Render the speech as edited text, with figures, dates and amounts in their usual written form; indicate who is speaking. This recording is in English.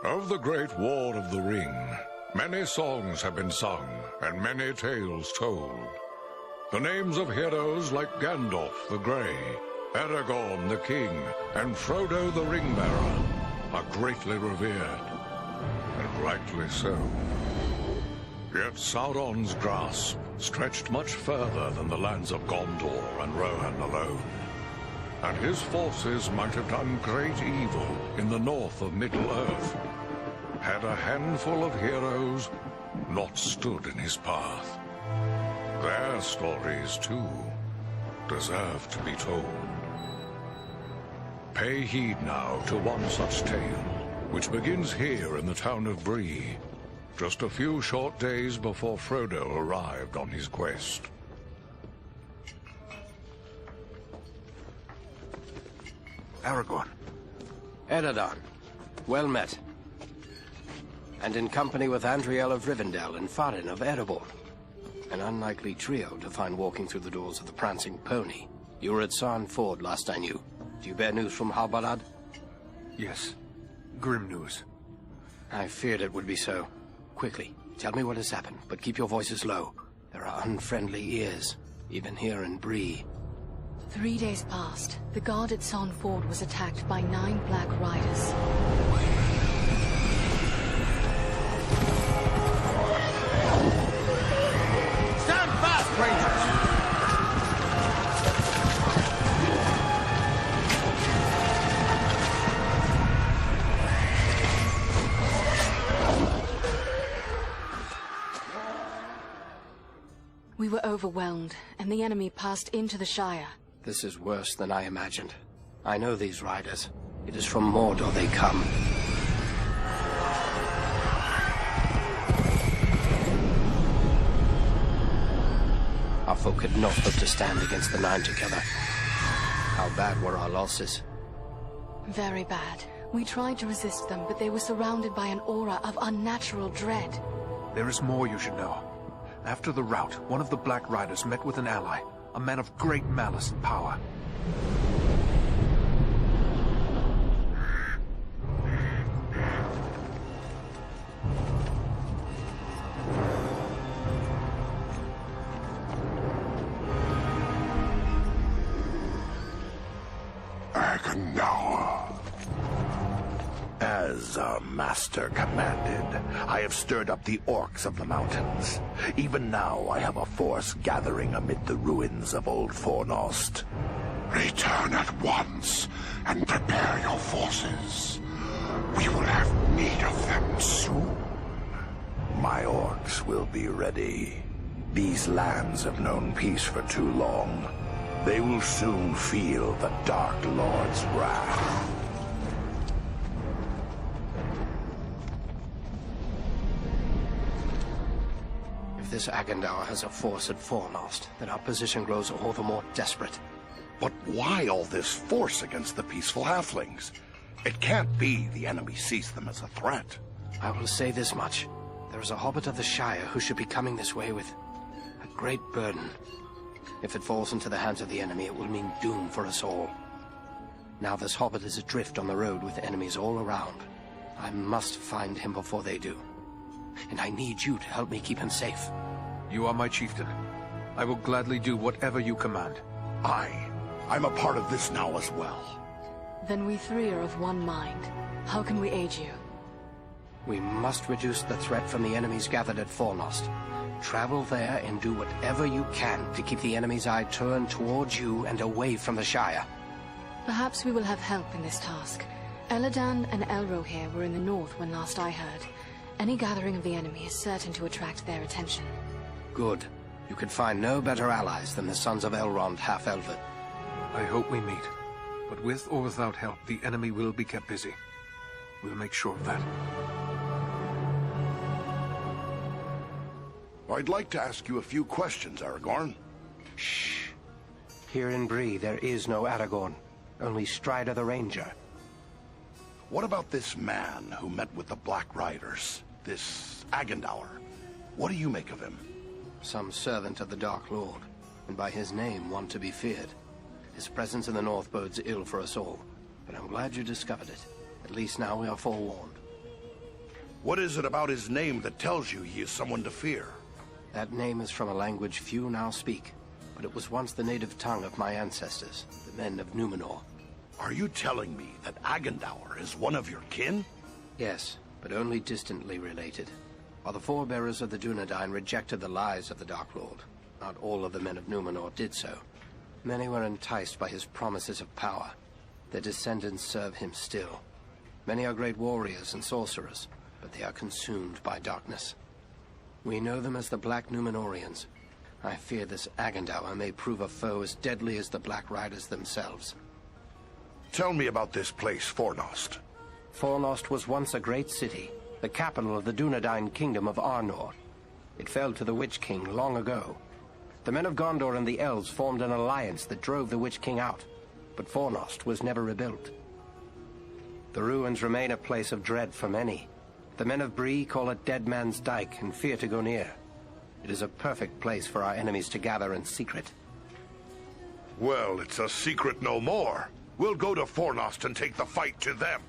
Speaker 1: Of the Great War of the Ring, many songs have been sung and many tales told. The names of heroes like Gandalf the Grey, Aragorn the King, and Frodo the Ring-Bearer are greatly revered, and rightly so. Yet Sauron's grasp stretched much further than the lands of Gondor and Rohan alone, and his forces might have done great evil in the north of Middle-earth, had a handful of heroes not stood in his path. Their stories, too, deserve to be told. Pay heed now to one such tale, which begins here in the town of Bree, just a few short days before Frodo arrived on his quest.
Speaker 2: Aragorn.
Speaker 3: Eredon, well met. And in company with Andriel of Rivendell and Farin of Erebor. An unlikely trio to find walking through the doors of the Prancing Pony. You were at Sarn Ford last I knew. Do you bear news from Halbarad?
Speaker 2: Yes. Grim news.
Speaker 3: I feared it would be so. Quickly, tell me what has happened, but keep your voices low. There are unfriendly ears, even here in Bree.
Speaker 4: 3 days passed. The guard at Sarn Ford was attacked by 9 Black Riders.
Speaker 3: Stand fast, Rangers!
Speaker 4: We were overwhelmed, and the enemy passed into the Shire.
Speaker 3: This is worse than I imagined. I know these riders. It is from Mordor they come. Our folk could not hope to stand against the 9 together. How bad were our losses?
Speaker 4: Very bad. We tried to resist them, but they were surrounded by an aura of unnatural dread.
Speaker 2: There is more you should know. After the rout, one of the Black Riders met with an ally, a man of great malice and power.
Speaker 5: Agendaur. As our master commanded, I have stirred up the orcs of the mountains. Even now I have a force gathering amid the ruins of Old Fornost. Return at once and prepare your forces. We will have need of them soon. My orcs will be ready. These lands have known peace for too long. They will soon feel the Dark Lord's wrath.
Speaker 3: If this Agendaur has a force at Fornost, then our position grows all the more desperate.
Speaker 5: But why all this force against the peaceful halflings? It can't be the enemy sees them as a threat.
Speaker 3: I will say this much. There is a hobbit of the Shire who should be coming this way with a great burden. If it falls into the hands of the enemy, it will mean doom for us all. Now this hobbit is adrift on the road with enemies all around. I must find him before they do. And I need you to help me keep him safe.
Speaker 2: You are my chieftain. I will gladly do whatever you command.
Speaker 5: I'm a part of this now as well.
Speaker 4: Then we 3 are of one mind. How can we aid you?
Speaker 3: We must reduce the threat from the enemies gathered at Fornost. Travel there and do whatever you can to keep the enemy's eye turned towards you and away from the Shire.
Speaker 4: Perhaps we will have help in this task. Eladan and Elrohir were in the north when last I heard. Any gathering of the enemy is certain to attract their attention.
Speaker 3: Good. You could find no better allies than the sons of Elrond half-Elven.
Speaker 2: I hope we meet. But with or without help, the enemy will be kept busy. We'll make sure of that.
Speaker 5: I'd like to ask you a few questions, Aragorn.
Speaker 3: Shh. Here in Bree, there is no Aragorn. Only Strider the Ranger.
Speaker 5: What about this man who met with the Black Riders? This Agendaur? What do you make of him?
Speaker 3: Some servant of the Dark Lord, and by his name one to be feared. His presence in the north bodes ill for us all, but I'm glad you discovered it. At least now we are forewarned.
Speaker 5: What is it about his name that tells you he is someone to fear?
Speaker 3: That name is from a language few now speak, but it was once the native tongue of my ancestors, the men of Numenor.
Speaker 5: Are you telling me that Agandaur is one of your kin?
Speaker 3: Yes, but only distantly related. While the forebearers of the Dunedain rejected the lies of the Dark Lord, not all of the men of Numenor did so. Many were enticed by his promises of power. Their descendants serve him still. Many are great warriors and sorcerers, but they are consumed by darkness. We know them as the Black Numenorians. I fear this Agandaur may prove a foe as deadly as the Black Riders themselves.
Speaker 5: Tell me about this place, Fornost.
Speaker 3: Fornost was once a great city, the capital of the Dunedain kingdom of Arnor. It fell to the Witch King long ago. The men of Gondor and the elves formed an alliance that drove the Witch King out, but Fornost was never rebuilt. The ruins remain a place of dread for many. The men of Bree call it Dead Man's Dyke and fear to go near. It is a perfect place for our enemies to gather in secret.
Speaker 5: Well, it's a secret no more. We'll go to Fornost and take the fight to them.